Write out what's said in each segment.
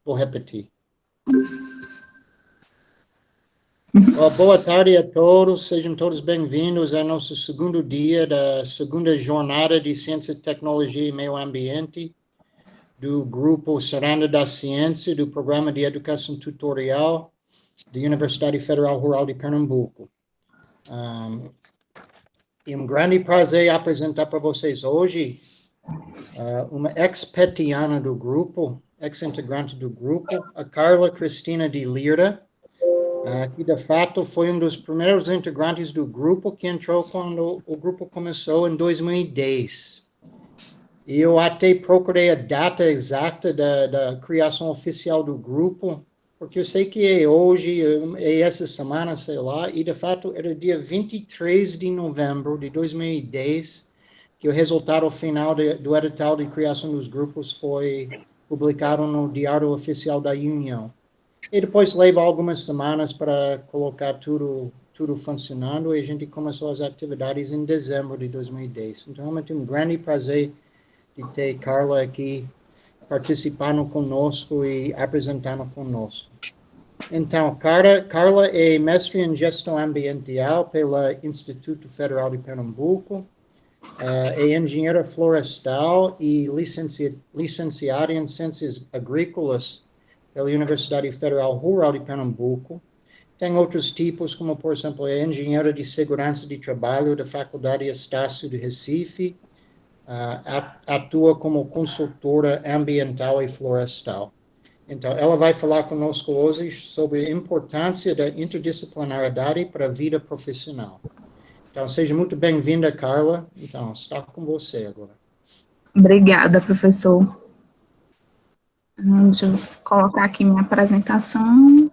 Vou repetir. Boa tarde a todos, sejam todos bem-vindos ao nosso segundo dia da segunda jornada de Ciência, Tecnologia e Meio Ambiente do Grupo Ciranda da Ciência do Programa de Educação Tutorial da Universidade Federal Rural de Pernambuco. É um grande prazer apresentar para vocês hoje uma ex-petiana do grupo, ex-integrante do grupo, a Carla Cristina de Lira, que de fato foi um dos primeiros integrantes do grupo que entrou quando o grupo começou em 2010. E eu até procurei a data exata da criação oficial do grupo, porque eu sei que é hoje, é essa semana, sei lá, e de fato era dia 23 de novembro de 2010 que o resultado final do edital de criação dos grupos foi publicado no Diário Oficial da União. E depois leva algumas semanas para colocar tudo funcionando, e a gente começou as atividades em dezembro de 2010. Então, realmente um grande prazer de ter Carla aqui participando conosco e apresentando conosco. Então, Carla é mestre em Gestão Ambiental pelo Instituto Federal de Pernambuco, é engenheira florestal e licenciada em Ciências Agrícolas pela Universidade Federal Rural de Pernambuco. Tem outros tipos, como, por exemplo, é engenheira de Segurança de Trabalho da Faculdade Estácio de Recife, atua como consultora ambiental e florestal. Então, ela vai falar conosco hoje sobre a importância da interdisciplinaridade para a vida profissional. Então, seja muito bem-vinda, Carla. Então, está com você agora. Obrigada, professor. Deixa eu colocar aqui minha apresentação.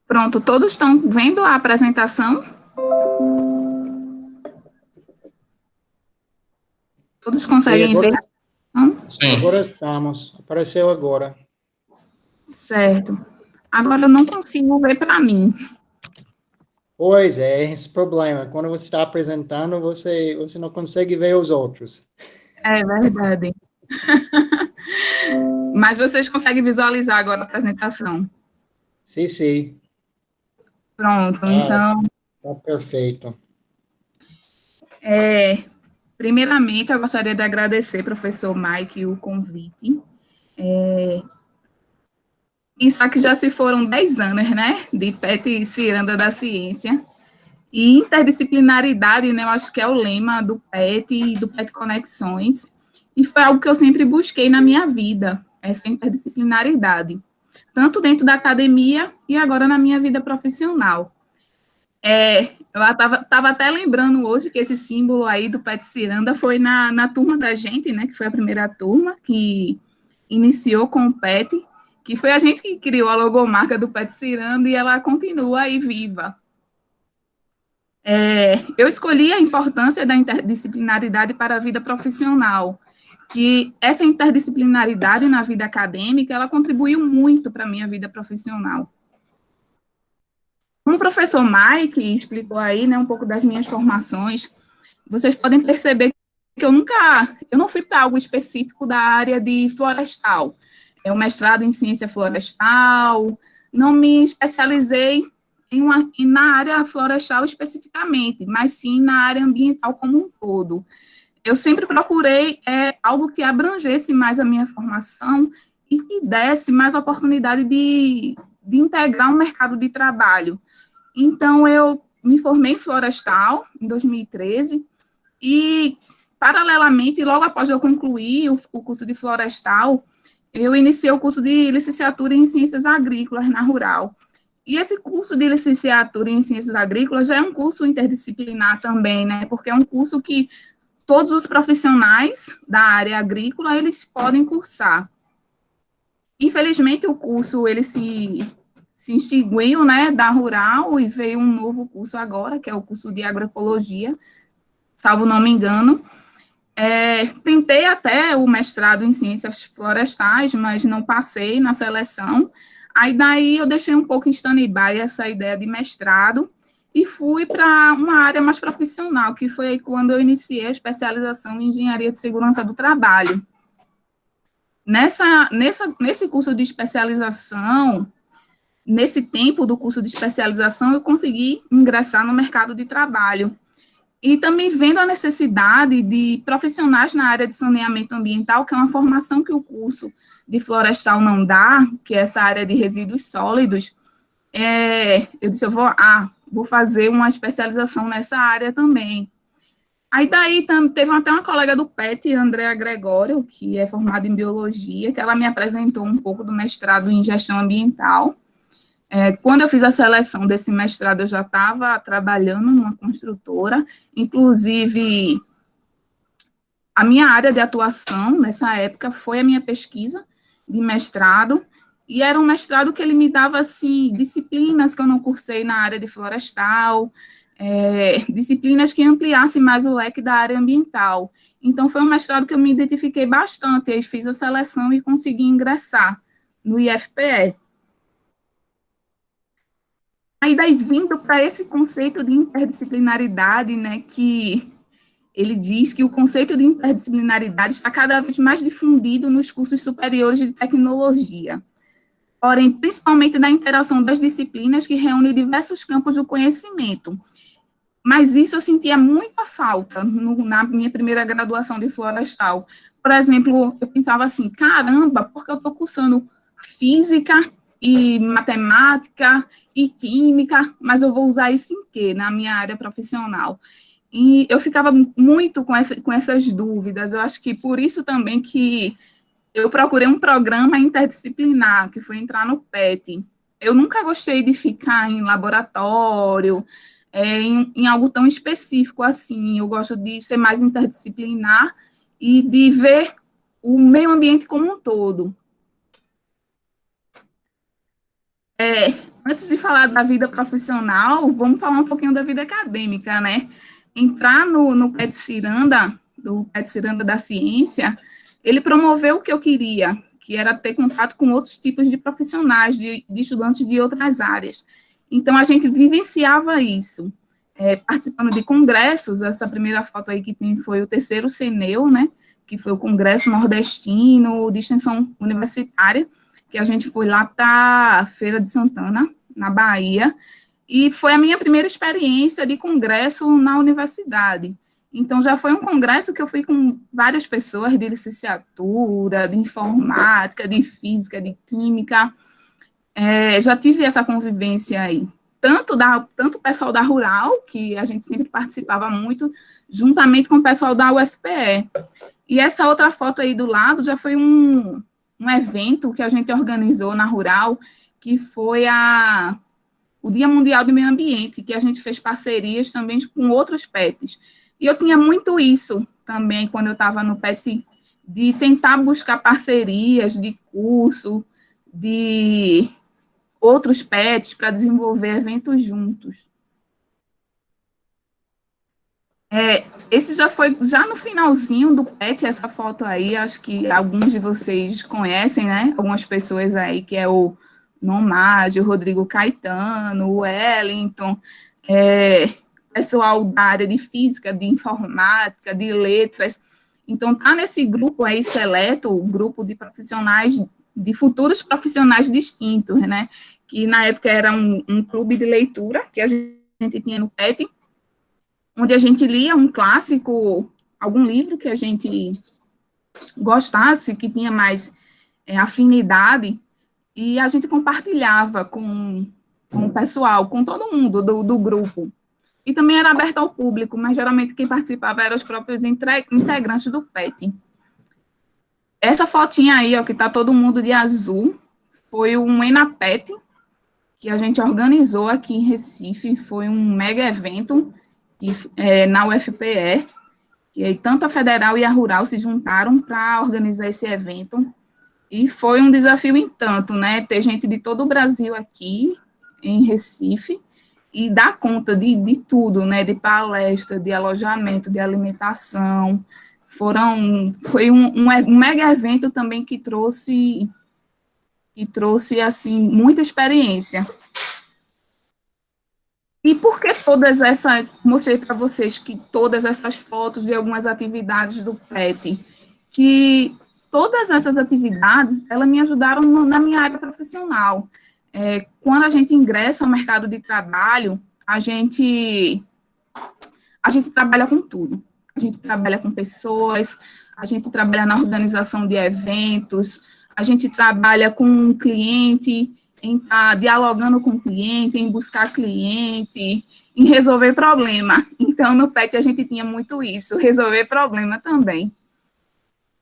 Pronto, todos estão vendo a apresentação? Todos conseguem ver? Sim. Agora estamos. Apareceu agora. Certo. Agora eu não consigo ver para mim. Pois é, esse problema. Quando você está apresentando, você não consegue ver os outros. É verdade. Mas vocês conseguem visualizar agora a apresentação? Sim, sim. Pronto, então... Está perfeito. Primeiramente, eu gostaria de agradecer, professor Mike, o convite. Pensar que já se foram 10 anos, né, de PET Ciranda da Ciência. E interdisciplinaridade, né, eu acho que é o lema do PET e do PET Conexões. E foi algo que eu sempre busquei na minha vida, essa interdisciplinaridade. Tanto dentro da academia e agora na minha vida profissional. Eu estava até lembrando hoje que esse símbolo aí do PET Ciranda foi na turma da gente, né, que foi a primeira turma que iniciou com o PET, que foi a gente que criou a logomarca do PET Ciranda e ela continua aí viva. Eu escolhi a importância da interdisciplinaridade para a vida profissional, que essa interdisciplinaridade na vida acadêmica, ela contribuiu muito para a minha vida profissional. Como o professor Mike explicou aí, né, um pouco das minhas formações, vocês podem perceber que eu não fui para algo específico da área de florestal. É um mestrado em ciência florestal, não me especializei na área florestal especificamente, mas sim na área ambiental como um todo. Eu sempre procurei algo que abrangesse mais a minha formação e que desse mais oportunidade de integrar um mercado de trabalho. Então, eu me formei em florestal em 2013 e, paralelamente, logo após eu concluir o curso de florestal, eu iniciei o curso de licenciatura em ciências agrícolas na Rural. E esse curso de licenciatura em Ciências Agrícolas já é um curso interdisciplinar também, né? Porque é um curso que todos os profissionais da área agrícola, eles podem cursar. Infelizmente, o curso, ele se extinguiu, né, da rural, e veio um novo curso agora, que é o curso de agroecologia, salvo não me engano. Tentei até o mestrado em ciências florestais, mas não passei na seleção. Aí daí eu deixei um pouco em stand-by essa ideia de mestrado e fui para uma área mais profissional, que foi quando eu iniciei a especialização em engenharia de segurança do trabalho. Nesse curso de especialização, nesse tempo do curso de especialização, eu consegui ingressar no mercado de trabalho. E também vendo a necessidade de profissionais na área de saneamento ambiental, que é uma formação que o curso de florestal não dá, que é essa área de resíduos sólidos, eu disse, vou fazer uma especialização nessa área também. Aí daí teve até uma colega do PET, Andréa Gregório, que é formada em biologia, que ela me apresentou um pouco do mestrado em gestão ambiental. Quando eu fiz a seleção desse mestrado, eu já estava trabalhando numa construtora, inclusive a minha área de atuação nessa época foi a minha pesquisa de mestrado, e era um mestrado que ele me dava, assim, disciplinas que eu não cursei na área de florestal, disciplinas que ampliassem mais o leque da área ambiental. Então, foi um mestrado que eu me identifiquei bastante, aí fiz a seleção e consegui ingressar no IFPE. Aí, daí, vindo para esse conceito de interdisciplinaridade, né, que ele diz que o conceito de interdisciplinaridade está cada vez mais difundido nos cursos superiores de tecnologia, porém, principalmente da interação das disciplinas que reúnem diversos campos do conhecimento. Mas isso eu sentia muita falta na minha primeira graduação de florestal. Por exemplo, eu pensava assim, caramba, porque eu estou cursando física e matemática e química, mas eu vou usar isso em quê? Na minha área profissional. E eu ficava muito com essas dúvidas. Eu acho que por isso também que eu procurei um programa interdisciplinar, que foi entrar no PET. Eu nunca gostei de ficar em laboratório, em algo tão específico assim. Eu gosto de ser mais interdisciplinar e de ver o meio ambiente como um todo. Antes de falar da vida profissional, vamos falar um pouquinho da vida acadêmica, né? Entrar no PET Ciranda, do PET Ciranda da Ciência, ele promoveu o que eu queria, que era ter contato com outros tipos de profissionais, de estudantes de outras áreas. Então, a gente vivenciava isso, participando de congressos. Essa primeira foto aí que tem foi o terceiro CENEU, né, que foi o Congresso Nordestino de Extensão Universitária, que a gente foi lá para a Feira de Santana, na Bahia, e foi a minha primeira experiência de congresso na universidade. Então, já foi um congresso que eu fui com várias pessoas de licenciatura, de informática, de física, de química. Já tive essa convivência aí. Tanto o pessoal da Rural, que a gente sempre participava muito, juntamente com o pessoal da UFPE. E essa outra foto aí do lado já foi um evento que a gente organizou na Rural, que foi o Dia Mundial do Meio Ambiente, que a gente fez parcerias também com outros PETs. E eu tinha muito isso também, quando eu estava no PET, de tentar buscar parcerias de curso, de outros PETs, para desenvolver eventos juntos. Esse já foi, já no finalzinho do PET, essa foto aí, acho que alguns de vocês conhecem, né? Algumas pessoas aí, que é o Nomage, o Rodrigo Caetano, o Wellington, pessoal da área de física, de informática, de letras. Então, tá nesse grupo aí seleto, o grupo de profissionais, de futuros profissionais distintos, né? Que na época era um clube de leitura que a gente tinha no PET, onde a gente lia um clássico, algum livro que a gente gostasse, que tinha mais afinidade, e a gente compartilhava com o pessoal, com todo mundo do grupo. E também era aberto ao público, mas geralmente quem participava eram os próprios integrantes do PET. Essa fotinha aí, ó, que tá todo mundo de azul, foi um ENAPET, que a gente organizou aqui em Recife, foi um mega evento na UFPE, que tanto a Federal e a Rural se juntaram para organizar esse evento, e foi um desafio em tanto, né, ter gente de todo o Brasil aqui em Recife, e dar conta de tudo, né, de palestra, de alojamento, de alimentação. Foi um mega evento também que trouxe assim, muita experiência. E por que mostrei para vocês que todas essas fotos de algumas atividades do PET, que todas essas atividades, elas me ajudaram na minha área profissional. Quando a gente ingressa ao mercado de trabalho, a gente trabalha com tudo. A gente trabalha com pessoas, a gente trabalha na organização de eventos, a gente trabalha com o cliente, em estar dialogando com o cliente, em buscar cliente, em resolver problema. Então, no PET, a gente tinha muito isso, resolver problema também.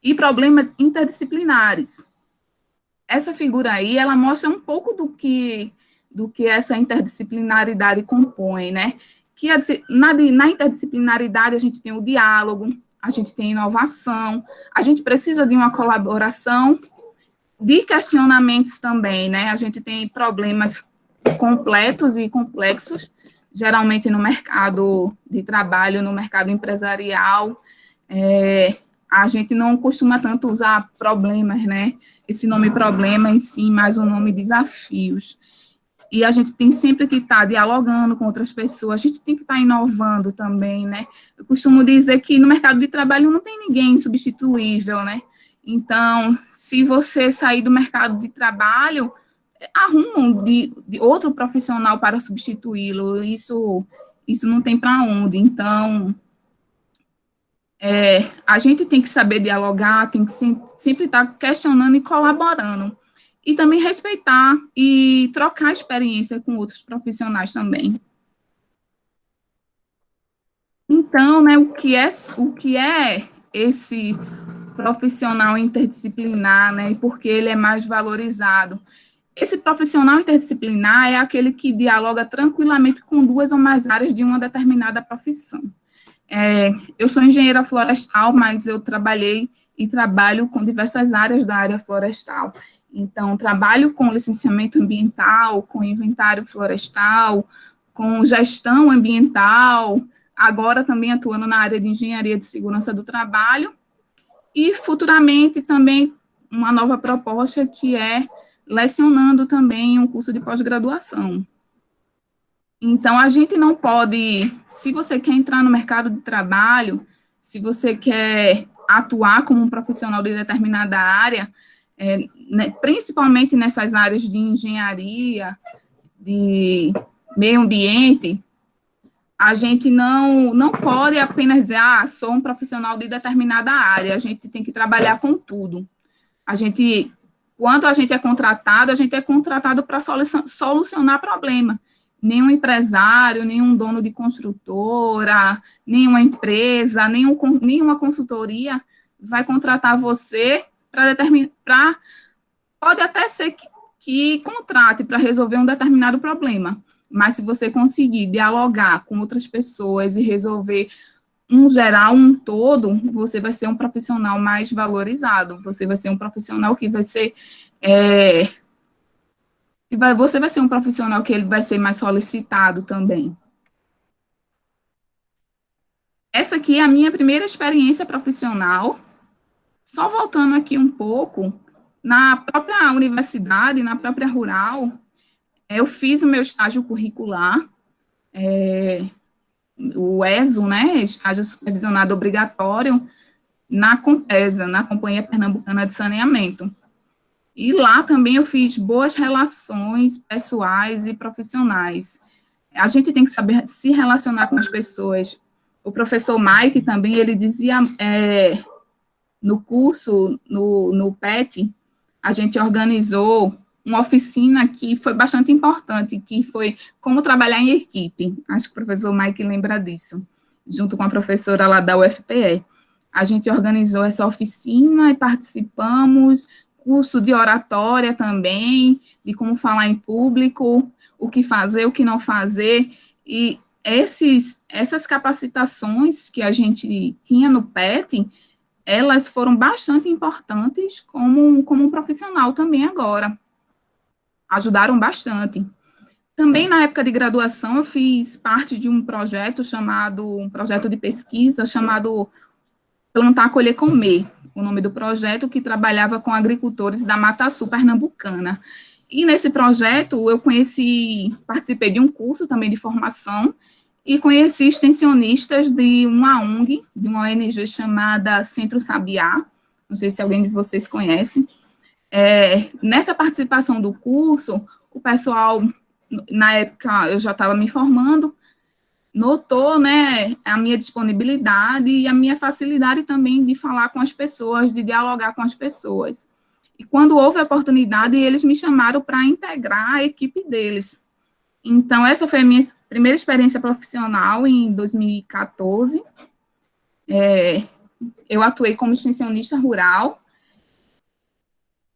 E problemas interdisciplinares. Essa figura aí, ela mostra um pouco do que essa interdisciplinaridade compõe, né? Que na interdisciplinaridade a gente tem o diálogo, a gente tem inovação, a gente precisa de uma colaboração, de questionamentos também, né? A gente tem problemas completos e complexos, geralmente no mercado de trabalho, no mercado empresarial, a gente não costuma tanto usar problemas, né? Esse nome problema em si, mas o nome desafios. E a gente tem sempre que estar dialogando com outras pessoas, a gente tem que estar inovando também, né? Eu costumo dizer que no mercado de trabalho não tem ninguém insubstituível, né? Então, se você sair do mercado de trabalho, arrumam de outro profissional para substituí-lo, isso não tem para onde. Então, a gente tem que saber dialogar, tem que sempre estar questionando e colaborando. E também respeitar e trocar experiência com outros profissionais também. Então, né, o que é esse profissional interdisciplinar, né, e por que ele é mais valorizado? Esse profissional interdisciplinar é aquele que dialoga tranquilamente com duas ou mais áreas de uma determinada profissão. Eu sou engenheira florestal, mas eu trabalhei e trabalho com diversas áreas da área florestal. Então, trabalho com licenciamento ambiental, com inventário florestal, com gestão ambiental, agora também atuando na área de engenharia de segurança do trabalho, e futuramente também uma nova proposta que é lecionando também um curso de pós-graduação. Então, a gente não pode, se você quer entrar no mercado de trabalho, se você quer atuar como um profissional de determinada área, principalmente nessas áreas de engenharia, de meio ambiente, a gente não pode apenas dizer, sou um profissional de determinada área, a gente tem que trabalhar com tudo. Quando a gente é contratado para solucionar problema. Nenhum empresário, nenhum dono de construtora, nenhuma empresa, nenhuma consultoria vai contratar você pode até ser que contrate para resolver um determinado problema, mas se você conseguir dialogar com outras pessoas e resolver um geral, um todo, você vai ser um profissional mais valorizado, você vai ser um profissional que vai ser... você vai ser um profissional que ele vai ser mais solicitado também. Essa aqui é a minha primeira experiência profissional. Só voltando aqui um pouco, na própria universidade, na própria Rural, eu fiz o meu estágio curricular, o ESO, né, estágio supervisionado obrigatório, na Compesa, na Companhia Pernambucana de Saneamento. E lá também eu fiz boas relações pessoais e profissionais. A gente tem que saber se relacionar com as pessoas. O professor Mike também, ele dizia, no curso, no PET, a gente organizou uma oficina que foi bastante importante, que foi como trabalhar em equipe. Acho que o professor Mike lembra disso, junto com a professora lá da UFPE. A gente organizou essa oficina e participamos curso de oratória também, de como falar em público, o que fazer, o que não fazer, e essas capacitações que a gente tinha no PET, elas foram bastante importantes como um profissional também agora, ajudaram bastante. Também na época de graduação eu fiz parte de um projeto um projeto de pesquisa chamado Plantar, Colher, Comer, o nome do projeto, que trabalhava com agricultores da Mata Sul pernambucana. E nesse projeto eu participei de um curso também de formação e conheci extensionistas de uma ONG, de uma ONG chamada Centro Sabiá, não sei se alguém de vocês conhece. Nessa participação do curso, o pessoal, na época eu já estava me formando, notou, né, a minha disponibilidade e a minha facilidade também de falar com as pessoas, de dialogar com as pessoas. E quando houve a oportunidade, eles me chamaram para integrar a equipe deles. Então, essa foi a minha primeira experiência profissional em 2014. Eu atuei como extensionista rural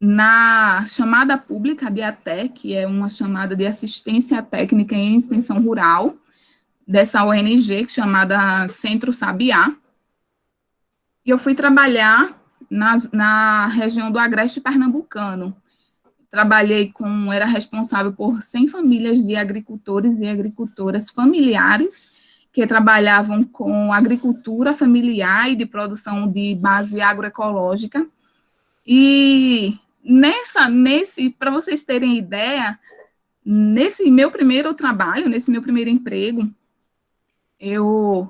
na chamada pública de ATE, que é uma chamada de assistência técnica em extensão rural, dessa ONG chamada Centro Sabiá, e eu fui trabalhar na região do Agreste Pernambucano. Era responsável por 100 famílias de agricultores e agricultoras familiares, que trabalhavam com agricultura familiar e de produção de base agroecológica. E para vocês terem ideia, nesse meu primeiro trabalho, nesse meu primeiro emprego, eu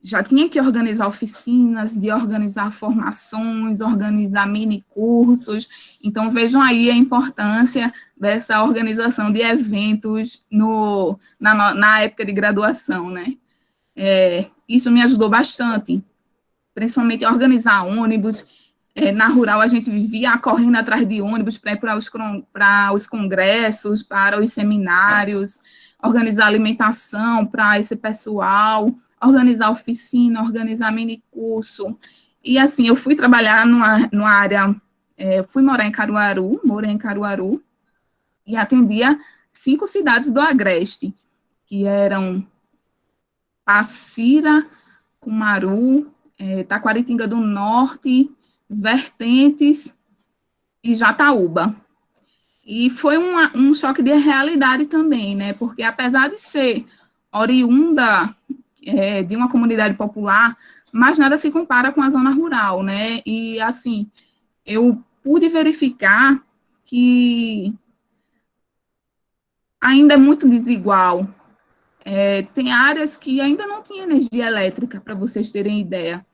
já tinha que organizar oficinas, de organizar formações, organizar mini-cursos. Então, vejam aí a importância dessa organização de eventos na época de graduação, né? Isso me ajudou bastante, principalmente a organizar ônibus. Na rural, a gente vivia correndo atrás de ônibus para ir para os congressos, para os seminários, organizar alimentação para esse pessoal, organizar oficina, organizar mini-curso. E, assim, eu fui trabalhar numa área, fui morar em Caruaru, morei em Caruaru, e atendia 5 cidades do Agreste, que eram Passira, Cumaru, Taquaritinga do Norte, Vertentes e Jataúba. E foi um choque de realidade também, né? Porque apesar de ser oriunda de uma comunidade popular, mas nada se compara com a zona rural, né? E, assim, eu pude verificar que ainda é muito desigual. Tem áreas que ainda não tem energia elétrica, para vocês terem ideia.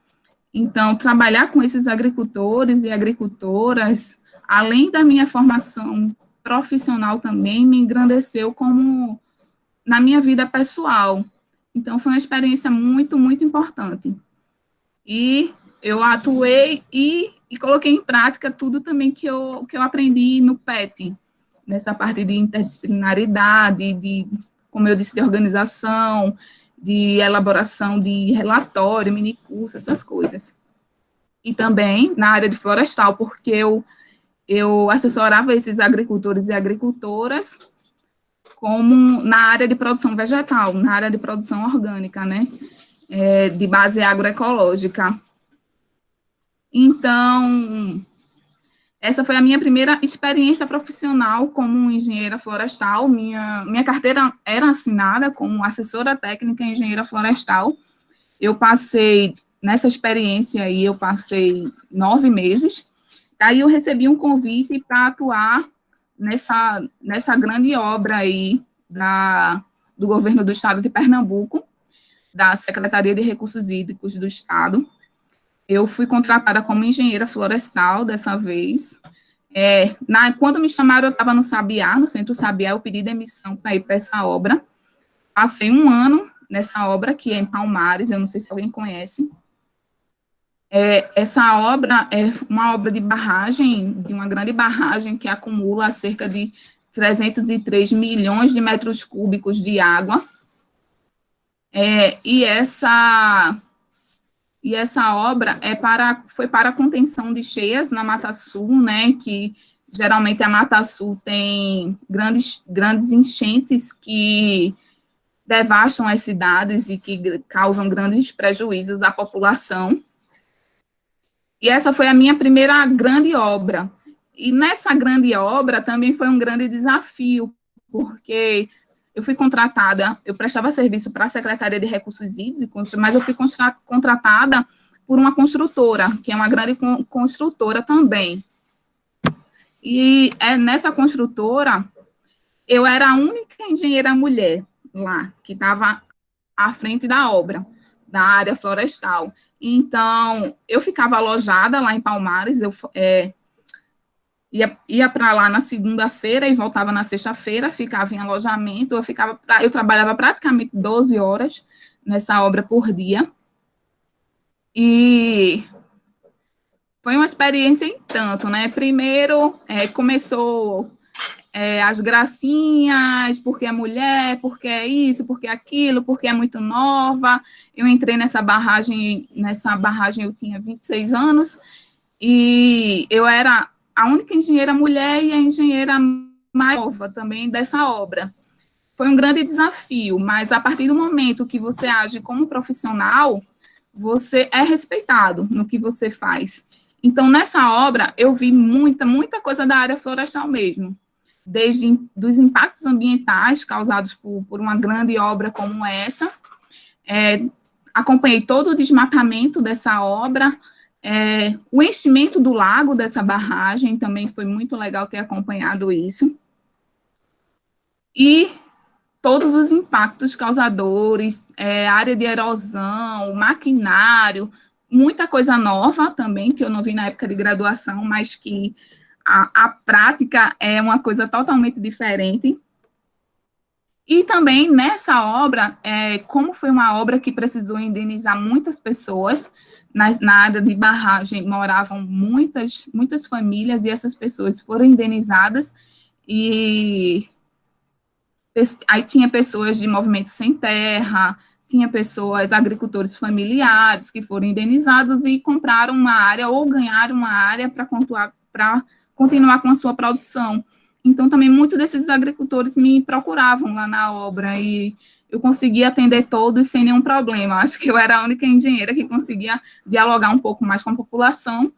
Então, trabalhar com esses agricultores e agricultoras, além da minha formação profissional também, me engrandeceu na minha vida pessoal. Então, foi uma experiência muito, muito importante. E eu atuei e coloquei em prática tudo também que eu aprendi no PET, nessa parte de interdisciplinaridade, como eu disse, de organização, de elaboração de relatório, minicurso, essas coisas. E também na área de florestal, porque eu assessorava esses agricultores e agricultoras como na área de produção vegetal, na área de produção orgânica, né, de base agroecológica. Então, essa foi a minha primeira experiência profissional como engenheira florestal. Minha carteira era assinada como assessora técnica em engenheira florestal. Eu passei, nessa experiência aí, eu passei 9 meses. Aí eu recebi um convite para atuar nessa grande obra aí do governo do estado de Pernambuco, da Secretaria de Recursos Hídricos do estado. Eu fui contratada como engenheira florestal dessa vez. Quando me chamaram, eu estava no Sabiá, no Centro Sabiá, eu pedi demissão para ir para essa obra. Passei 1 ano nessa obra, que é em Palmares, eu não sei se alguém conhece. Essa obra é uma obra de barragem, de uma grande barragem que acumula cerca de 303 milhões de metros cúbicos de água. E e essa obra foi para a contenção de cheias na Mata Sul, né, que geralmente a Mata Sul tem grandes enchentes que devastam as cidades e que causam grandes prejuízos à população. E essa foi a minha primeira grande obra. E nessa grande obra também foi um grande desafio, porque eu fui contratada, eu prestava serviço para a Secretaria de Recursos Hídricos, mas eu fui contratada por uma construtora, que é uma grande construtora também. E nessa construtora, eu era a única engenheira mulher lá, que estava à frente da obra, da área florestal. Então, eu ficava alojada lá em Palmares, eu ia para lá na segunda-feira e voltava na sexta-feira, ficava em alojamento, eu trabalhava praticamente 12 horas nessa obra por dia. E foi uma experiência em tanto, né? Primeiro, começou as gracinhas, porque é mulher, porque é isso, porque é aquilo, porque é muito nova. Eu entrei nessa barragem eu tinha 26 anos, e eu era a única engenheira mulher e a engenheira mais nova também dessa obra. Foi um grande desafio, mas a partir do momento que você age como profissional, você é respeitado no que você faz. Então, nessa obra, eu vi muita coisa da área florestal mesmo, desde dos impactos ambientais causados por uma grande obra como essa, acompanhei todo o desmatamento dessa obra, o enchimento do lago dessa barragem, também foi muito legal ter acompanhado isso, e todos os impactos causadores, área de erosão, maquinário, muita coisa nova também, que eu não vi na época de graduação, mas que a prática é uma coisa totalmente diferente. E também nessa obra, como foi uma obra que precisou indenizar muitas pessoas, na área de barragem moravam muitas famílias, e essas pessoas foram indenizadas, e aí tinha pessoas de movimento sem terra, tinha pessoas, agricultores familiares, que foram indenizados e compraram uma área ou ganharam uma área para continuar com a sua produção. Então, também, muitos desses agricultores me procuravam lá na obra, e eu conseguia atender todos sem nenhum problema. Acho que eu era a única engenheira que conseguia dialogar um pouco mais com a população.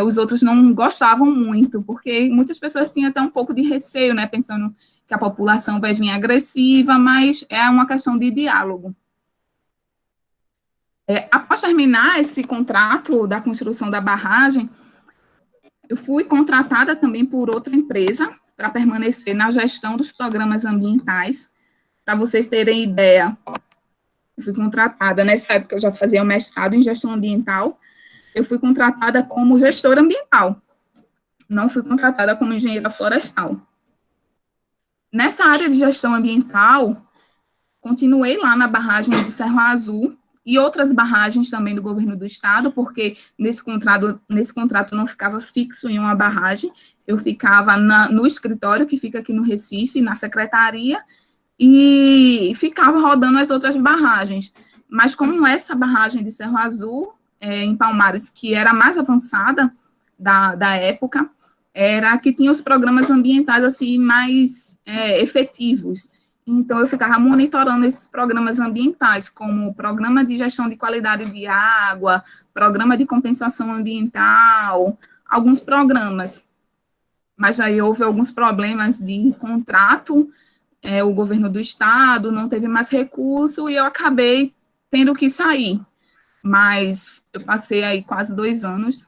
Os outros não gostavam muito, porque muitas pessoas tinham até um pouco de receio, né, pensando que a população vai vir agressiva, mas é uma questão de diálogo. Após terminar esse contrato da construção da barragem, eu fui contratada também por outra empresa para permanecer na gestão dos programas ambientais. Para vocês terem ideia, eu fui contratada, nessa época eu já fazia o mestrado em gestão ambiental, eu fui contratada como gestora ambiental, não fui contratada como engenheira florestal. Nessa área de gestão ambiental, continuei lá na barragem do Cerro Azul e outras barragens também do governo do estado, porque nesse contrato eu não ficava fixo em uma barragem, eu ficava no escritório, que fica aqui no Recife, na secretaria, e ficava rodando as outras barragens. Mas como essa barragem de Cerro Azul, em Palmares, que era a mais avançada da época, era a que tinha os programas ambientais assim, mais efetivos. Então, eu ficava monitorando esses programas ambientais, como o Programa de Gestão de Qualidade de Água, Programa de Compensação Ambiental, alguns programas. Mas aí houve alguns problemas de contrato, o governo do estado não teve mais recurso e eu acabei tendo que sair. Mas eu passei aí quase 2 anos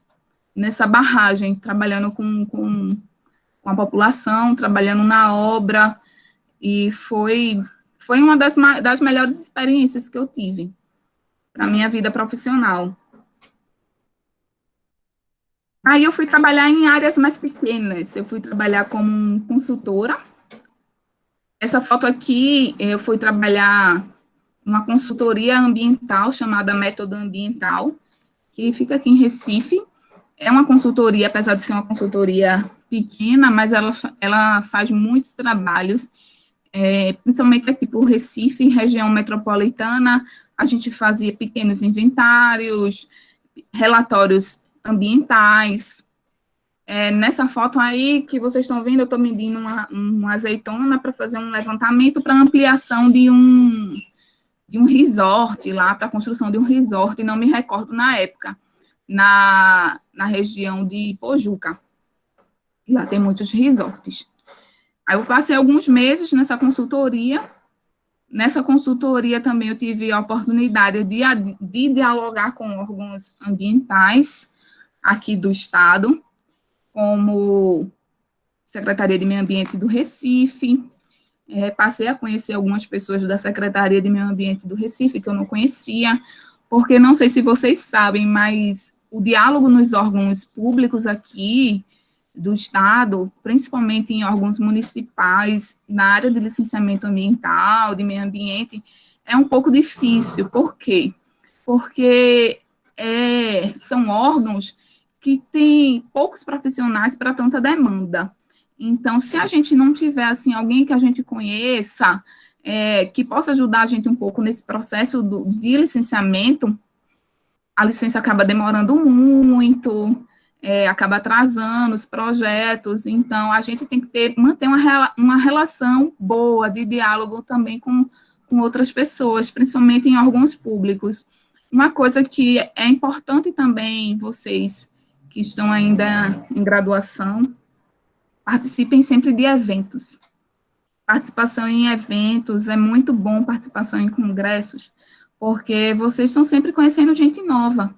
nessa barragem, trabalhando com a população, trabalhando na obra, e foi uma das melhores experiências que eu tive para a minha vida profissional. Aí eu fui trabalhar em áreas mais pequenas, eu fui trabalhar como consultora. Essa foto aqui, eu fui trabalhar uma consultoria ambiental chamada Método Ambiental, que fica aqui em Recife. É uma consultoria, apesar de ser uma consultoria pequena, mas ela faz muitos trabalhos. principalmente aqui por Recife, região metropolitana, a gente fazia pequenos inventários, relatórios ambientais. Nessa foto aí que vocês estão vendo, eu estou medindo uma azeitona para fazer um levantamento para ampliação de um resort lá, para a construção de um resort, não me recordo na época, na região de Pojuca. Lá tem muitos resorts. Aí eu passei alguns meses nessa consultoria. Nessa consultoria também eu tive a oportunidade de dialogar com órgãos ambientais aqui do estado, como Secretaria de Meio Ambiente do Recife. Passei a conhecer algumas pessoas da Secretaria de Meio Ambiente do Recife, que eu não conhecia, porque não sei se vocês sabem, mas o diálogo nos órgãos públicos aqui do Estado, principalmente em órgãos municipais, na área de licenciamento ambiental, de meio ambiente, é um pouco difícil. Por quê? Porque são órgãos que têm poucos profissionais para tanta demanda. Então, se a gente não tiver, assim, alguém que a gente conheça, que possa ajudar a gente um pouco nesse processo de licenciamento, a licença acaba demorando muito, acaba atrasando os projetos. Então, a gente tem que manter uma relação boa de diálogo também com outras pessoas, principalmente em órgãos públicos. Uma coisa que é importante também, vocês que estão ainda em graduação, participem sempre de eventos. Participação em eventos é muito bom, participação em congressos, porque vocês estão sempre conhecendo gente nova.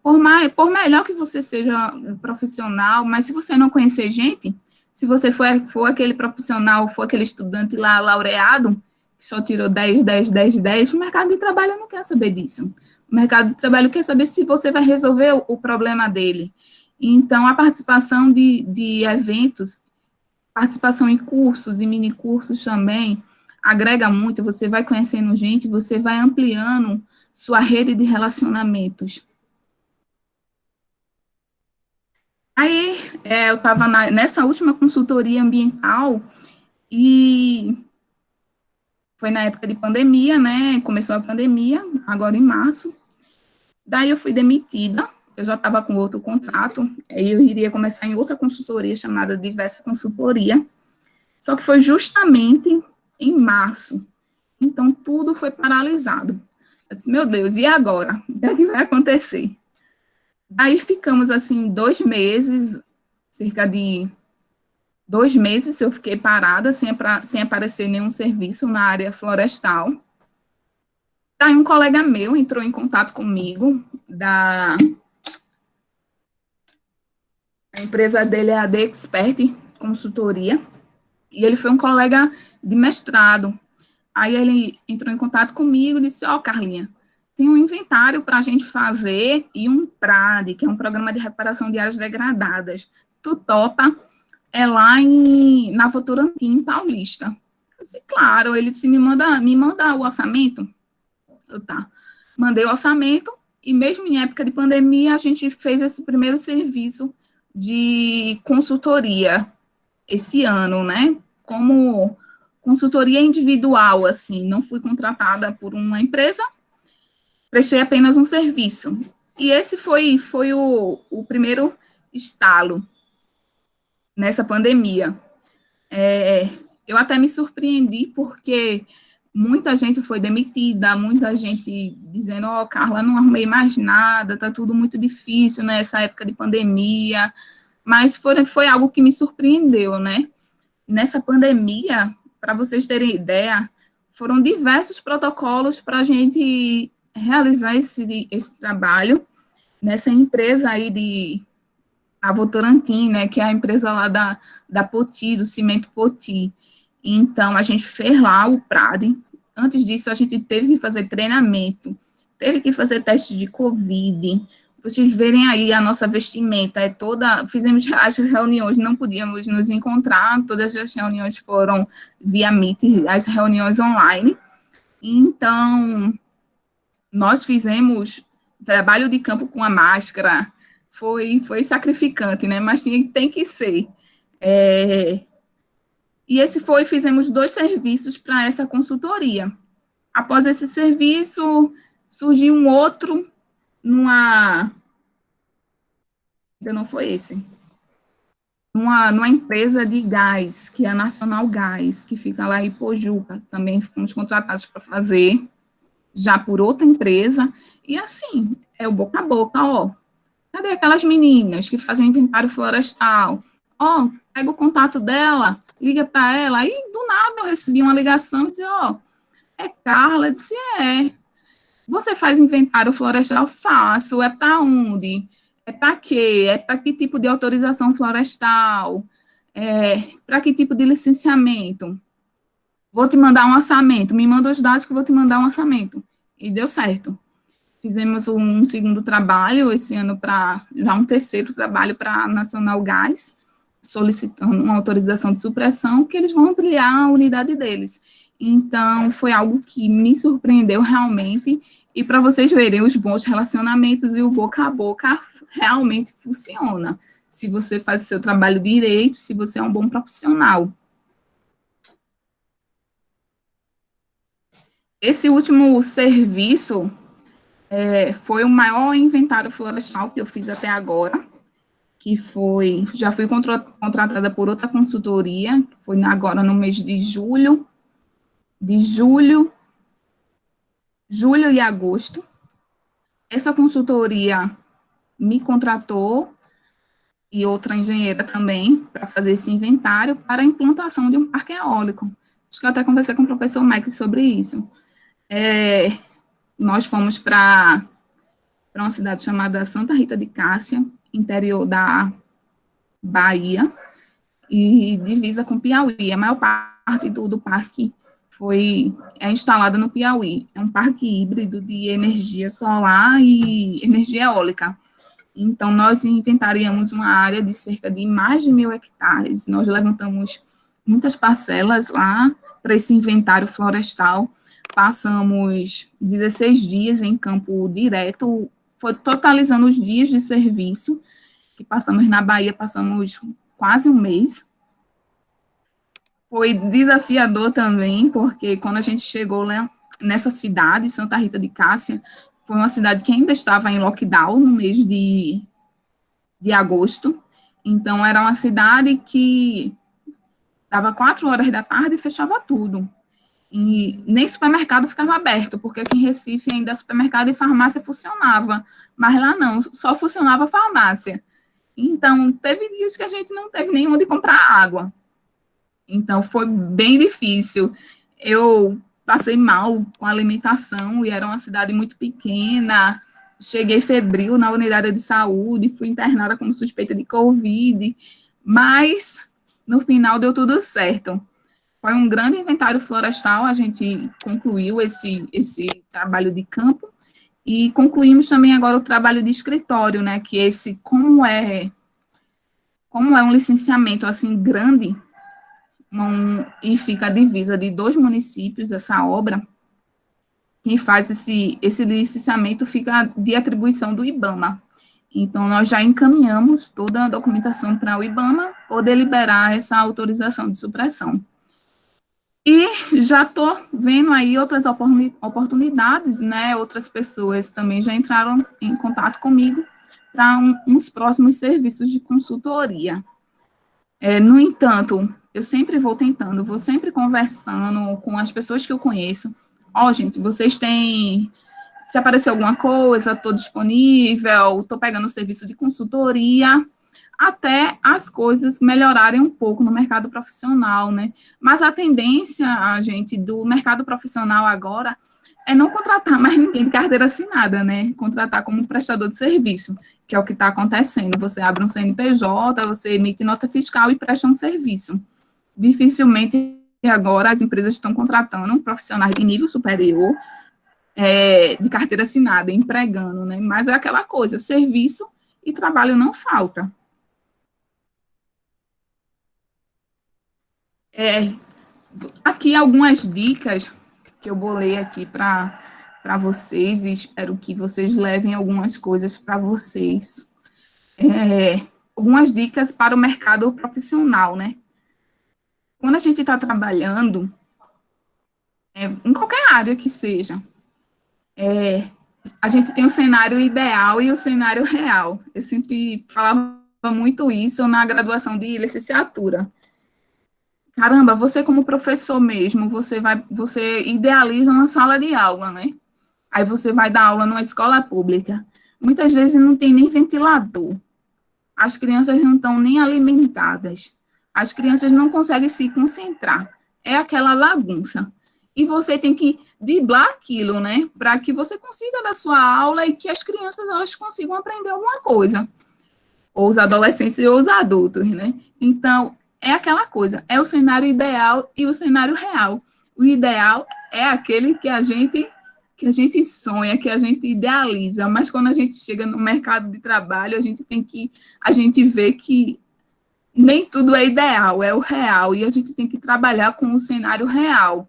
Por melhor que você seja um profissional, mas se você não conhecer gente, se você for aquele profissional, for aquele estudante lá laureado, que só tirou 10, 10, 10, 10, o mercado de trabalho não quer saber disso. O mercado de trabalho quer saber se você vai resolver o problema dele. Então, a participação de eventos, participação em cursos e minicursos também, agrega muito, você vai conhecendo gente, você vai ampliando sua rede de relacionamentos. Aí, eu estava nessa última consultoria ambiental, e foi na época de pandemia, né, começou a pandemia, agora em março, daí eu fui demitida, eu já estava com outro contrato, aí eu iria começar em outra consultoria chamada Diversa Consultoria, só que foi justamente em março, então tudo foi paralisado. Eu disse, meu Deus, e agora? O que é que vai acontecer? Daí ficamos, assim, 2 meses, cerca de 2 meses eu fiquei parada, sem aparecer nenhum serviço na área florestal. Daí um colega meu entrou em contato comigo, a empresa dele é a The Expert Consultoria, e ele foi um colega de mestrado. Aí ele entrou em contato comigo e disse, Carlinha, tem um inventário para a gente fazer e um PRAD, que é um programa de recuperação de áreas degradadas. Tu topa? É lá na Votorantim, Paulista. Eu disse, claro. Ele disse, me manda o orçamento. Tá. Mandei o orçamento e mesmo em época de pandemia, a gente fez esse primeiro serviço de consultoria esse ano, né? Como consultoria individual, assim, não fui contratada por uma empresa, prestei apenas um serviço. E esse foi o primeiro estalo nessa pandemia. Eu até me surpreendi, porque muita gente foi demitida, muita gente dizendo, Carla, não arrumei mais nada, tá tudo muito difícil nessa época de pandemia, mas foi algo que me surpreendeu, né? Nessa pandemia, para vocês terem ideia, foram diversos protocolos para a gente realizar esse trabalho nessa empresa aí a Votorantim, né, que é a empresa lá da Poti, do Cimento Poti. Então, a gente fez lá o PRAD. Antes disso, a gente teve que fazer treinamento, teve que fazer teste de Covid. Vocês verem aí a nossa vestimenta, fizemos as reuniões, não podíamos nos encontrar, todas as reuniões foram via Meet, as reuniões online. Então, nós fizemos trabalho de campo com a máscara, foi sacrificante, né? Mas tem que ser. E fizemos 2 serviços para essa consultoria. Após esse serviço, surgiu um outro ainda não foi esse, numa empresa de gás, que é a Nacional Gás, que fica lá em Pojuca. Também fomos contratados para fazer, já por outra empresa, e assim, é o boca a boca, ó. Cadê aquelas meninas que fazem inventário florestal? Ó, pega o contato dela, liga para ela, aí do nada eu recebi uma ligação e disse, ó, é Carla, eu disse, é. Você faz inventário florestal? Faço. É para onde? É para quê? É para que tipo de autorização florestal? Para que tipo de licenciamento? Vou te mandar um orçamento. Me manda os dados que eu vou te mandar um orçamento. E deu certo. Fizemos um segundo trabalho esse ano, já um terceiro trabalho para a Nacional Gás, solicitando uma autorização de supressão, que eles vão ampliar a unidade deles. Então, foi algo que me surpreendeu realmente, e para vocês verem, os bons relacionamentos e o boca a boca realmente funciona, se você faz o seu trabalho direito, se você é um bom profissional. Esse último serviço foi o maior inventário florestal que eu fiz até agora, já fui contratada por outra consultoria, foi agora no mês de julho e agosto. Essa consultoria me contratou, e outra engenheira também, para fazer esse inventário para a implantação de um parque eólico. Acho que eu até conversei com o professor Mike sobre isso. Nós fomos para uma cidade chamada Santa Rita de Cássia, interior da Bahia, e divisa com Piauí. A maior parte do parque é instalada no Piauí. É um parque híbrido de energia solar e energia eólica. Então, nós inventariamos uma área de cerca de mais de 1.000 hectares. Nós levantamos muitas parcelas lá para esse inventário florestal. Passamos 16 dias em campo direto, totalizando os dias de serviço, que passamos na Bahia, passamos quase um mês. Foi desafiador também, porque quando a gente chegou lá nessa cidade, Santa Rita de Cássia, foi uma cidade que ainda estava em lockdown no mês de agosto. Então, era uma cidade que dava 4 horas da tarde e fechava tudo. E nem supermercado ficava aberto, porque aqui em Recife ainda supermercado e farmácia funcionava, mas lá não, só funcionava farmácia. Então, teve dias que a gente não teve nem onde comprar água. Então, foi bem difícil. Eu passei mal com a alimentação, e era uma cidade muito pequena. Cheguei febril na unidade de saúde, fui internada como suspeita de Covid, mas no final deu tudo certo. Foi um grande inventário florestal, a gente concluiu esse trabalho de campo, e concluímos também agora o trabalho de escritório, né, que como é um licenciamento assim grande, e fica a divisa de 2 municípios, essa obra, quem faz esse licenciamento fica de atribuição do IBAMA. Então, nós já encaminhamos toda a documentação para o IBAMA poder liberar essa autorização de supressão. E já estou vendo aí outras oportunidades, né? Outras pessoas também já entraram em contato comigo para uns próximos serviços de consultoria. No entanto, eu sempre vou tentando, vou sempre conversando com as pessoas que eu conheço. Gente, vocês têm... Se aparecer alguma coisa, estou disponível, estou pegando o serviço de consultoria, até as coisas melhorarem um pouco no mercado profissional, né? Mas a tendência, gente, do mercado profissional agora é não contratar mais ninguém de carteira assinada, né? Contratar como prestador de serviço, que é o que está acontecendo. Você abre um CNPJ, você emite nota fiscal e presta um serviço. Dificilmente agora as empresas estão contratando profissionais de nível superior, de carteira assinada, empregando, né? Mas é aquela coisa, serviço e trabalho não falta. Aqui algumas dicas que eu bolei aqui para vocês, e espero que vocês levem algumas coisas para vocês. Algumas dicas para o mercado profissional, né? quando a gente está trabalhando, em qualquer área que seja, a gente tem o cenário ideal e o cenário real. Eu sempre falava muito isso na graduação de licenciatura. Caramba, você como professor mesmo, você idealiza uma sala de aula, né? Aí você vai dar aula numa escola pública. Muitas vezes não tem nem ventilador. As crianças não estão nem alimentadas. As crianças não conseguem se concentrar. É aquela bagunça. E você tem que driblar aquilo, né? Para que você consiga dar sua aula e que as crianças elas consigam aprender alguma coisa. Ou os adolescentes ou os adultos, né? Então, é aquela coisa. É o cenário ideal e o cenário real. O ideal é aquele que a gente sonha, que a gente idealiza, mas quando a gente chega no mercado de trabalho, a gente vê que nem tudo é ideal, é o real, e a gente tem que trabalhar com o cenário real.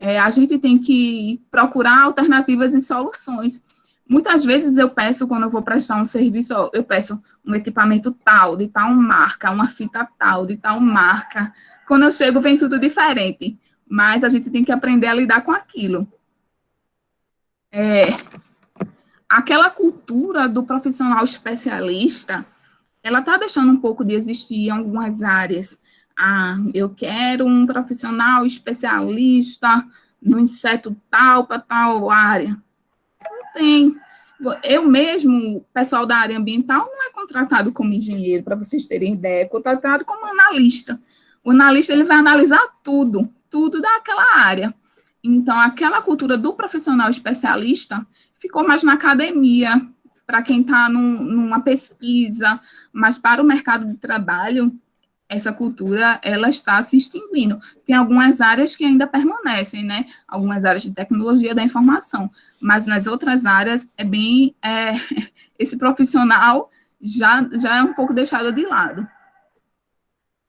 A gente tem que procurar alternativas e soluções. Muitas vezes eu peço, quando eu vou prestar um serviço, eu peço um equipamento tal, de tal marca, uma fita tal, de tal marca. Quando eu chego, vem tudo diferente, mas a gente tem que aprender a lidar com aquilo. Aquela cultura do profissional especialista, ela está deixando um pouco de existir em algumas áreas. Eu quero um profissional especialista no inseto tal para tal área. Não tem. Eu mesmo, o pessoal da área ambiental, não é contratado como engenheiro, para vocês terem ideia, é contratado como analista. O analista ele vai analisar tudo daquela área. Então, aquela cultura do profissional especialista ficou mais na academia, para quem está numa pesquisa, mas para o mercado de trabalho, essa cultura, ela está se extinguindo. Tem algumas áreas que ainda permanecem, né? Algumas áreas de tecnologia da informação, mas nas outras áreas, esse profissional já é um pouco deixado de lado.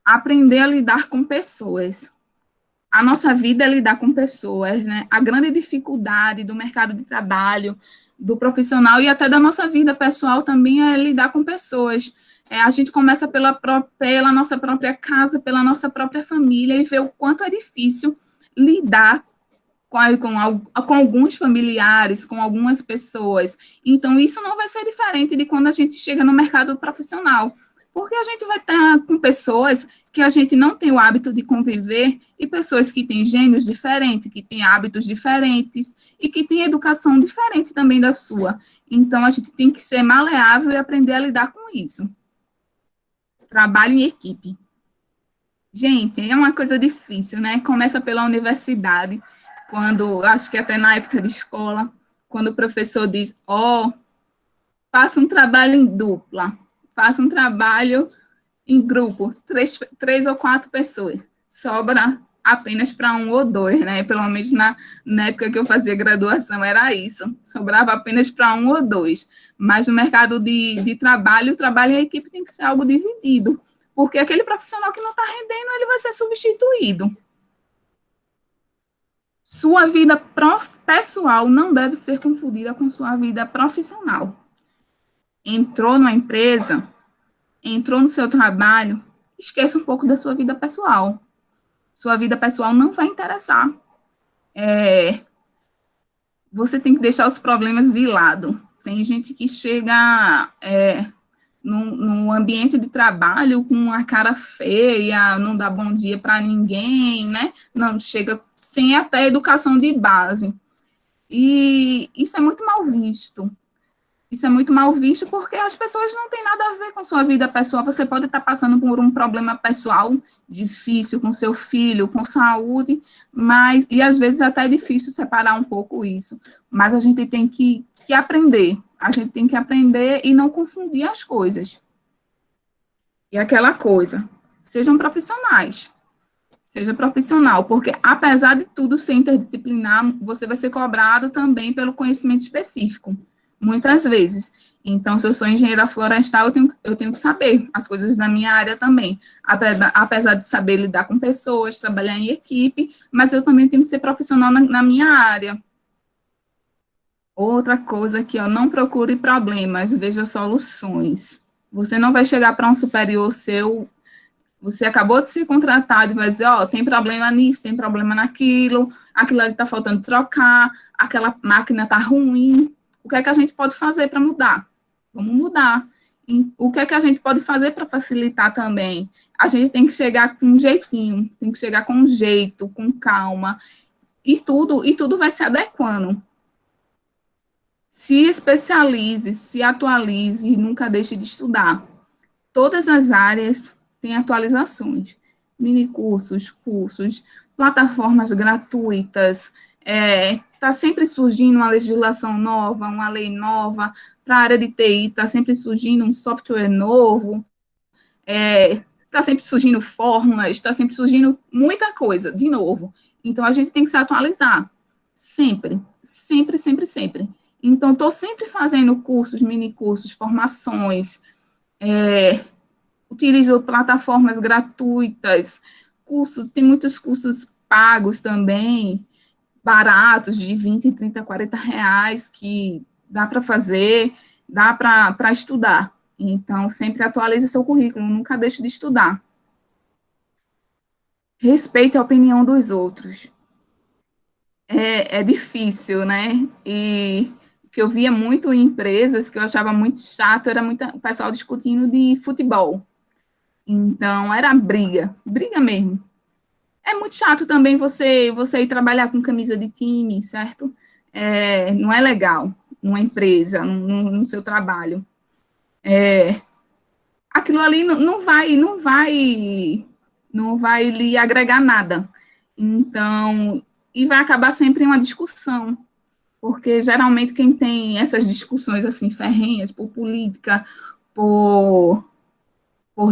Aprender a lidar com pessoas. A nossa vida é lidar com pessoas, né? A grande dificuldade do mercado de trabalho, do profissional e até da nossa vida pessoal também é lidar com pessoas. A gente começa pela nossa própria casa, pela nossa própria família e vê o quanto é difícil lidar com alguns familiares, com algumas pessoas. Então, isso não vai ser diferente de quando a gente chega no mercado profissional, porque a gente vai estar com pessoas que a gente não tem o hábito de conviver e pessoas que têm gênios diferentes, que têm hábitos diferentes e que têm educação diferente também da sua. Então, a gente tem que ser maleável e aprender a lidar com isso. Trabalho em equipe. Gente, é uma coisa difícil, né? Começa pela universidade, acho que até na época de escola, quando o professor diz, faça um trabalho em dupla, faça um trabalho em grupo, três ou quatro pessoas, sobra apenas para um ou dois, né? Pelo menos na época que eu fazia graduação era isso, sobrava apenas para um ou dois. Mas no mercado de trabalho, o trabalho em equipe tem que ser algo dividido, porque aquele profissional que não está rendendo, ele vai ser substituído. Sua vida pessoal não deve ser confundida com sua vida profissional. Entrou numa empresa, entrou no seu trabalho, esqueça um pouco da sua vida pessoal. Sua vida pessoal não vai interessar. Você tem que deixar os problemas de lado. Tem gente que chega no ambiente de trabalho com uma cara feia, não dá bom dia para ninguém, né? Não chega sem até educação de base. E isso é muito mal visto. Isso é muito mal visto porque as pessoas não têm nada a ver com sua vida pessoal. Você pode estar passando por um problema pessoal difícil com seu filho, com saúde, e às vezes até é difícil separar um pouco isso. Mas a gente tem que aprender. A gente tem que aprender e não confundir as coisas. E aquela coisa, sejam profissionais. Seja profissional, porque apesar de tudo ser interdisciplinar, você vai ser cobrado também pelo conhecimento específico. Muitas vezes. Então, se eu sou engenheira florestal, eu tenho que saber as coisas da minha área também. Apesar de saber lidar com pessoas, trabalhar em equipe, mas eu também tenho que ser profissional na minha área. Outra coisa aqui, não procure problemas, veja soluções. Você não vai chegar para um superior seu Você acabou de ser contratado e vai dizer, ó, tem problema nisso, tem problema naquilo, aquilo ali está faltando trocar, aquela máquina está ruim. O que é que a gente pode fazer para mudar? Vamos mudar. E o que é que a gente pode fazer para facilitar também? A gente tem que chegar com um jeitinho, tem que chegar com um jeito, com calma, e tudo vai se adequando. Se especialize, se atualize e nunca deixe de estudar. Todas as áreas têm atualizações, minicursos, cursos, plataformas gratuitas, está sempre surgindo uma legislação nova, uma lei nova, para a área de TI está sempre surgindo um software novo, está sempre surgindo fórmulas, está sempre surgindo muita coisa, de novo. Então, a gente tem que se atualizar, sempre, sempre, sempre, sempre. Então, estou sempre fazendo cursos, minicursos, formações, utilizo plataformas gratuitas, cursos, tem muitos cursos pagos também, baratos, de 20, 30, 40 reais, que dá para fazer, dá para estudar. Então, sempre atualize seu currículo, nunca deixe de estudar. Respeite a opinião dos outros. É difícil, né? E o que eu via muito em empresas, que eu achava muito chato, era muito o pessoal discutindo de futebol. Então, era briga mesmo. É muito chato também você ir trabalhar com camisa de time, certo? Não é legal numa empresa, no seu trabalho. Aquilo ali não vai lhe agregar nada. Então, e vai acabar sempre em uma discussão, porque geralmente quem tem essas discussões assim ferrenhas por política, por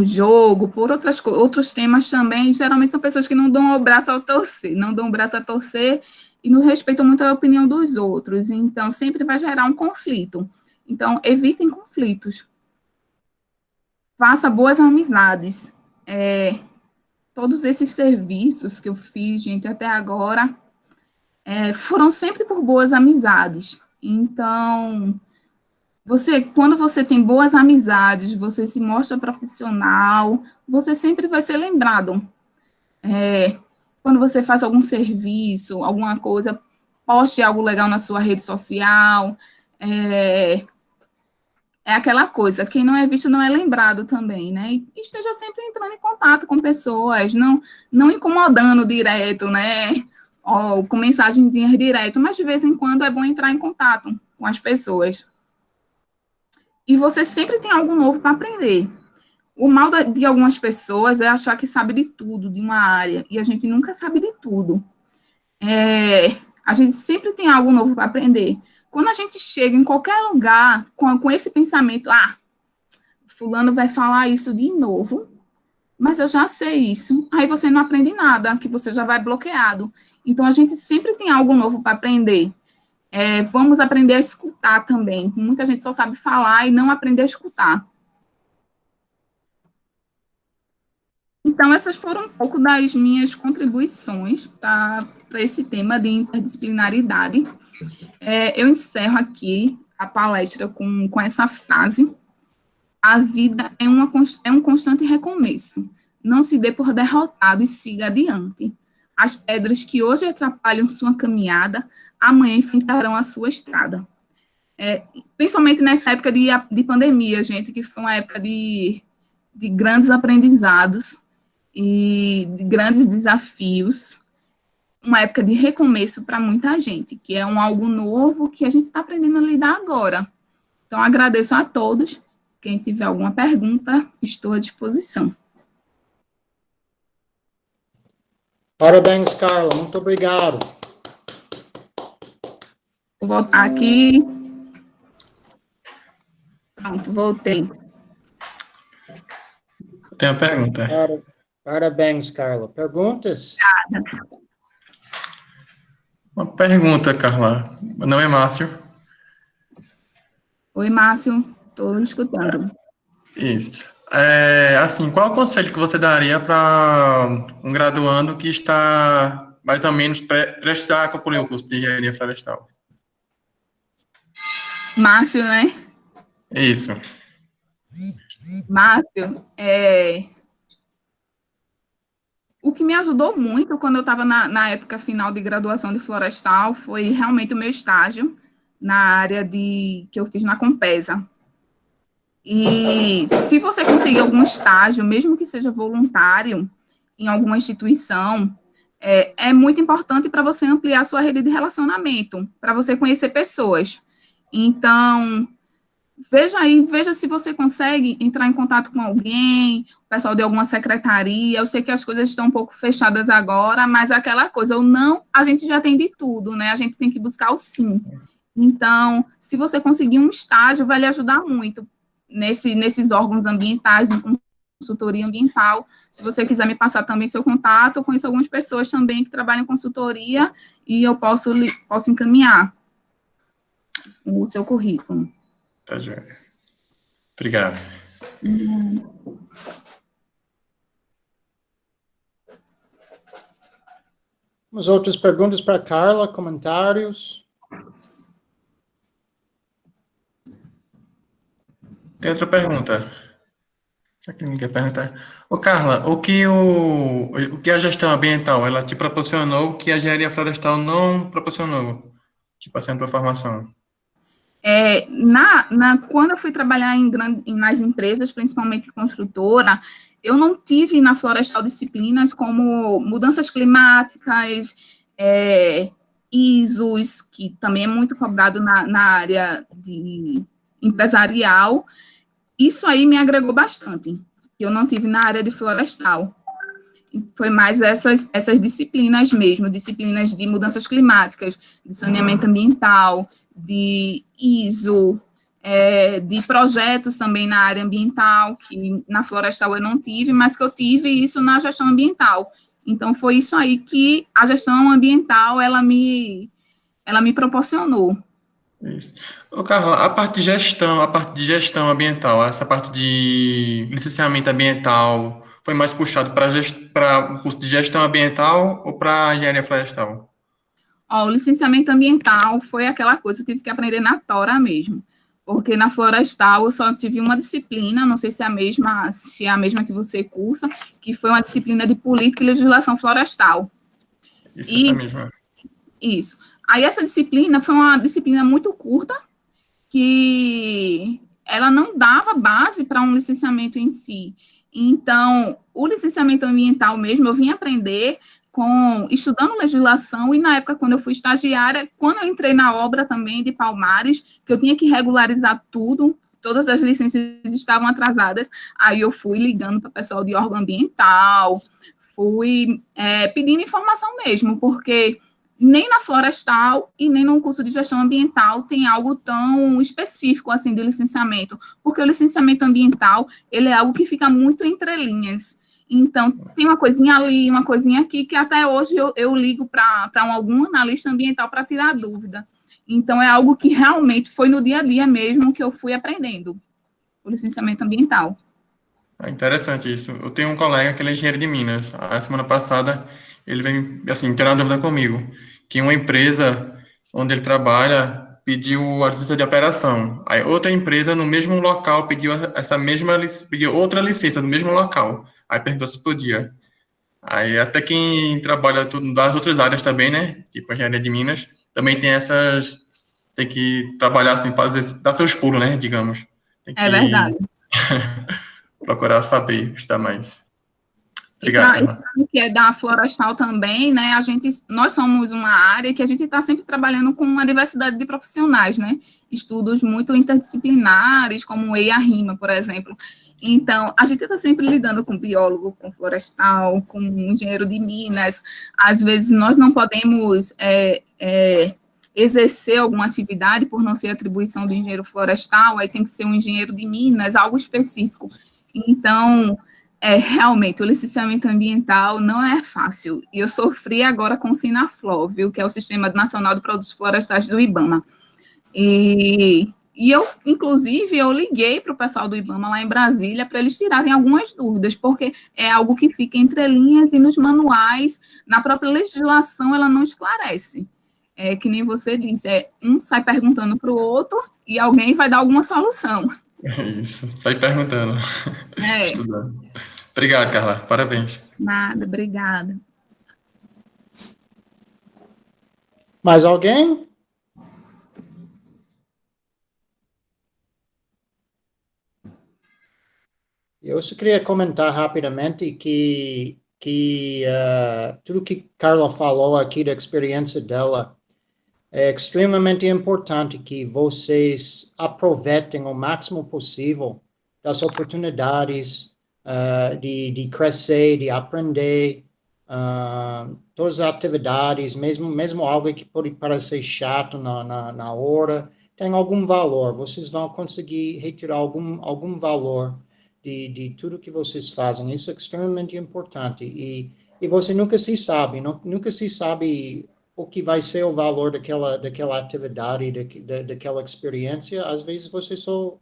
jogo, por outros temas também, geralmente são pessoas que não dão o braço a torcer, não dão o braço a torcer e não respeitam muito a opinião dos outros. Então, sempre vai gerar um conflito. Então, evitem conflitos. Faça boas amizades. Todos esses serviços que eu fiz, gente, até agora, foram sempre por boas amizades. Então, quando você tem boas amizades, você se mostra profissional, você sempre vai ser lembrado. Quando você faz algum serviço, alguma coisa, poste algo legal na sua rede social. É aquela coisa, quem não é visto não é lembrado também, né? E esteja sempre entrando em contato com pessoas, não incomodando direto, né? Ou com mensagenzinhas direto, mas de vez em quando é bom entrar em contato com as pessoas. E você sempre tem algo novo para aprender. O mal de algumas pessoas é achar que sabe de tudo, de uma área, e a gente nunca sabe de tudo. A gente sempre tem algo novo para aprender. Quando a gente chega em qualquer lugar com esse pensamento, fulano vai falar isso de novo, mas eu já sei isso, aí você não aprende nada, que você já vai bloqueado. Então, a gente sempre tem algo novo para aprender. Vamos aprender a escutar também. Muita gente só sabe falar e não aprender a escutar. Então, essas foram um pouco das minhas contribuições para esse tema de interdisciplinaridade. Eu encerro aqui a palestra com essa frase: a vida é um constante recomeço. Não se dê por derrotado e siga adiante. As pedras que hoje atrapalham sua caminhada, amanhã enfrentarão a sua estrada. Principalmente nessa época de pandemia, gente, que foi uma época de grandes aprendizados e de grandes desafios, uma época de recomeço para muita gente, que é algo novo que a gente está aprendendo a lidar agora. Então, agradeço a todos. Quem tiver alguma pergunta, estou à disposição. Parabéns, Carla. Muito obrigado. Vou voltar aqui. Pronto, voltei. Tem uma pergunta. Parabéns, Carla. Perguntas? Uma pergunta, Carla. Meu nome é Márcio. Oi, Márcio. Estou escutando. Isso. Assim, qual o conselho que você daria para um graduando que está mais ou menos prestes a concluir o curso de engenharia florestal? Márcio, né? Isso. Márcio, O que me ajudou muito quando eu estava na época final de graduação de florestal foi realmente o meu estágio na área que eu fiz na Compesa. E se você conseguir algum estágio, mesmo que seja voluntário, em alguma instituição, é muito importante para você ampliar sua rede de relacionamento, para você conhecer pessoas. Então, veja se você consegue entrar em contato com alguém, o pessoal de alguma secretaria. Eu sei que as coisas estão um pouco fechadas agora, mas aquela coisa, o não, a gente já tem de tudo, né? A gente tem que buscar o sim. Então, se você conseguir um estágio, vai lhe ajudar muito nesses órgãos ambientais, em consultoria ambiental. Se você quiser me passar também seu contato, eu conheço algumas pessoas também que trabalham em consultoria e eu posso encaminhar o seu currículo. Tá joia. Obrigado. Temos outras perguntas para Carla, comentários? Tem outra pergunta. Aqui ninguém quer perguntar. Ô, Carla, o que a gestão ambiental, ela te proporcionou que a engenharia florestal não proporcionou? Tipo assim, a tua formação. Quando eu fui trabalhar nas empresas, principalmente construtora, eu não tive na florestal disciplinas como mudanças climáticas, ISOs, que também é muito cobrado na área empresarial. Isso aí me agregou bastante, que eu não tive na área de florestal. Foi mais essas disciplinas mesmo, disciplinas de mudanças climáticas, de saneamento ambiental, de ISO, de projetos também na área ambiental, que na florestal eu não tive, mas que eu tive isso na gestão ambiental. Então, foi isso aí que a gestão ambiental, ela me proporcionou. Isso. Ô, Carla, a parte de gestão ambiental, essa parte de licenciamento ambiental, foi mais puxado para o curso de gestão ambiental ou para engenharia florestal? O licenciamento ambiental foi aquela coisa, eu tive que aprender na tora mesmo, porque na florestal eu só tive uma disciplina, não sei se é a mesma que você cursa, que foi uma disciplina de política e legislação florestal. Essa mesma. Isso. Aí essa disciplina foi uma disciplina muito curta, que ela não dava base para um licenciamento em si. Então, o licenciamento ambiental mesmo, eu vim aprender estudando legislação, e na época, quando eu fui estagiária, quando eu entrei na obra também de Palmares, que eu tinha que regularizar tudo, todas as licenças estavam atrasadas, aí eu fui ligando para o pessoal de órgão ambiental, fui pedindo informação mesmo, porque nem na florestal e nem no curso de gestão ambiental tem algo tão específico assim de licenciamento, porque o licenciamento ambiental, ele é algo que fica muito entre linhas. Então, tem uma coisinha ali, uma coisinha aqui, que até hoje eu ligo para algum analista ambiental para tirar dúvida. Então, é algo que realmente foi no dia a dia mesmo que eu fui aprendendo, o licenciamento ambiental. É interessante isso. Eu tenho um colega que ele é engenheiro de Minas. A semana passada, ele veio, assim, tirar uma dúvida comigo, que uma empresa onde ele trabalha pediu a licença de operação. Aí outra empresa no mesmo local pediu pediu outra licença no mesmo local. Aí perguntou se podia. Aí até quem trabalha tudo das outras áreas também, né? Tipo a engenharia de Minas, também tem que trabalhar assim, dar seus pulos, né? Digamos. Tem que É verdade. procurar saber, estudar mais. Obrigado, Carla. E que é da florestal também, né? Nós somos uma área que a gente está sempre trabalhando com uma diversidade de profissionais, né? Estudos muito interdisciplinares, como o EIA-RIMA, por exemplo. Então, a gente está sempre lidando com biólogo, com florestal, com engenheiro de minas. Às vezes, nós não podemos exercer alguma atividade por não ser atribuição do engenheiro florestal, aí tem que ser um engenheiro de minas, algo específico. Então, realmente, o licenciamento ambiental não é fácil. E eu sofri agora com o Sinaflor, viu, que é o Sistema Nacional de Produtos Florestais do IBAMA. E eu, inclusive, eu liguei para o pessoal do IBAMA lá em Brasília para eles tirarem algumas dúvidas, porque é algo que fica entre linhas e nos manuais, na própria legislação, ela não esclarece. É que nem você disse, um sai perguntando para o outro e alguém vai dar alguma solução. Isso, sai perguntando, estudando. Obrigado, Carla, parabéns. Nada, obrigada. Mais alguém? Eu só queria comentar rapidamente que tudo que Carla falou aqui da experiência dela é extremamente importante que vocês aproveitem o máximo possível das oportunidades de crescer, de aprender, todas as atividades, mesmo algo que pode parecer chato na hora, tem algum valor. Vocês vão conseguir retirar algum valor de tudo que vocês fazem. Isso é extremamente importante. E você nunca se sabe, nunca se sabe o que vai ser o valor daquela atividade, daquela experiência. Às vezes você só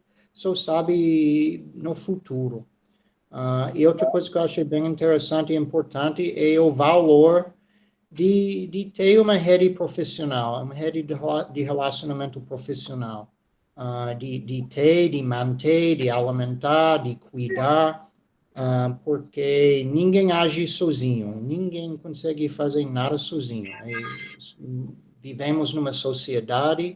sabe no futuro. E outra coisa que eu achei bem interessante e importante é o valor de ter uma rede profissional, uma rede de relacionamento profissional. De ter, de manter, de alimentar, de cuidar, porque ninguém age sozinho, ninguém consegue fazer nada sozinho. Vivemos numa sociedade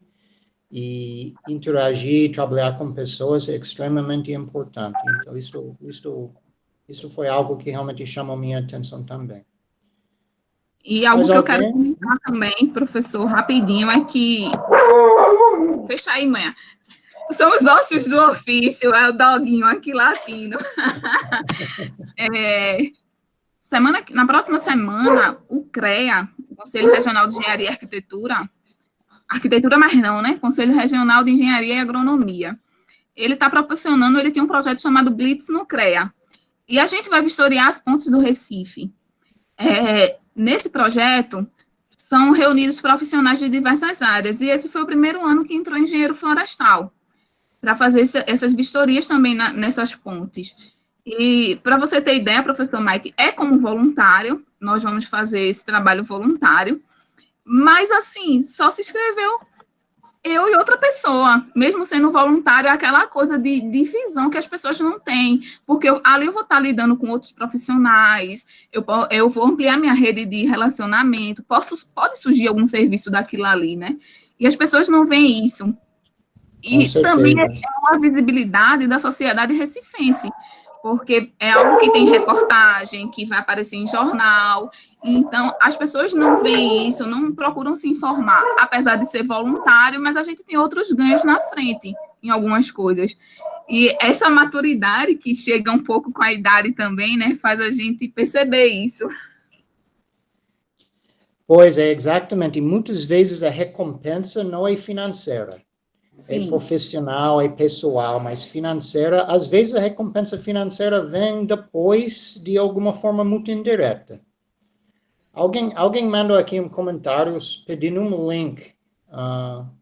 e interagir, trabalhar com pessoas é extremamente importante. Então, isso foi algo que realmente chamou minha atenção também. E algo que eu quero comentar também, professor, rapidinho, é que... Fecha aí, manhã. São os ossos do ofício, é o doguinho aqui latindo. Na próxima semana, o CREA, o Conselho Regional de Engenharia e Arquitetura mais não, né? Conselho Regional de Engenharia e Agronomia. Ele tem um projeto chamado Blitz no CREA. E a gente vai vistoriar as pontes do Recife. Nesse projeto, são reunidos profissionais de diversas áreas, e esse foi o primeiro ano que entrou engenheiro florestal, para fazer essas vistorias também nessas pontes. E, para você ter ideia, professor Mike, é como voluntário, nós vamos fazer esse trabalho voluntário, mas, assim, só se inscreveu eu e outra pessoa, mesmo sendo voluntário, é aquela coisa de visão que as pessoas não têm, porque ali eu vou estar lidando com outros profissionais, eu vou ampliar minha rede de relacionamento, pode surgir algum serviço daquilo ali, né? E as pessoas não veem isso. E também é uma visibilidade da sociedade recifense, porque é algo que tem reportagem, que vai aparecer em jornal, então as pessoas não veem isso, não procuram se informar, apesar de ser voluntário, mas a gente tem outros ganhos na frente, em algumas coisas. E essa maturidade, que chega um pouco com a idade também, né, faz a gente perceber isso. Pois é, exatamente, e muitas vezes a recompensa não é financeira. Sim. É profissional, é pessoal, mas financeira, às vezes a recompensa financeira vem depois de alguma forma muito indireta. Alguém mandou aqui um comentário pedindo um link,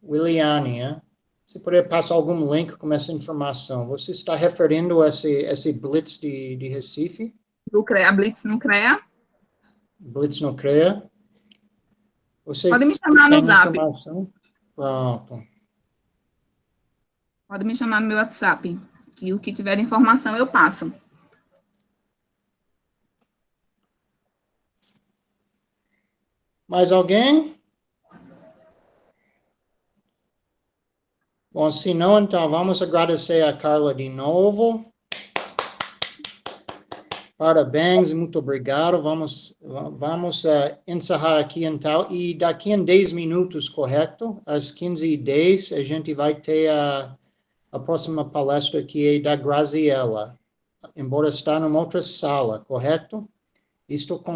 Williane, você poderia passar algum link com essa informação? Você está referindo a esse Blitz de Recife? Do CREA, Blitz no CREA. Blitz no CREA. Você pode me chamar no Zap. Pronto. Pode me chamar no meu WhatsApp, que o que tiver informação eu passo. Mais alguém? Bom, se não, então vamos agradecer a Carla de novo. Parabéns, muito obrigado. Vamos encerrar aqui então. E daqui a 10 minutos, correto? Às 15h10, a gente vai ter a próxima palestra, que é da Graziella, embora está numa outra sala, correto? Estou com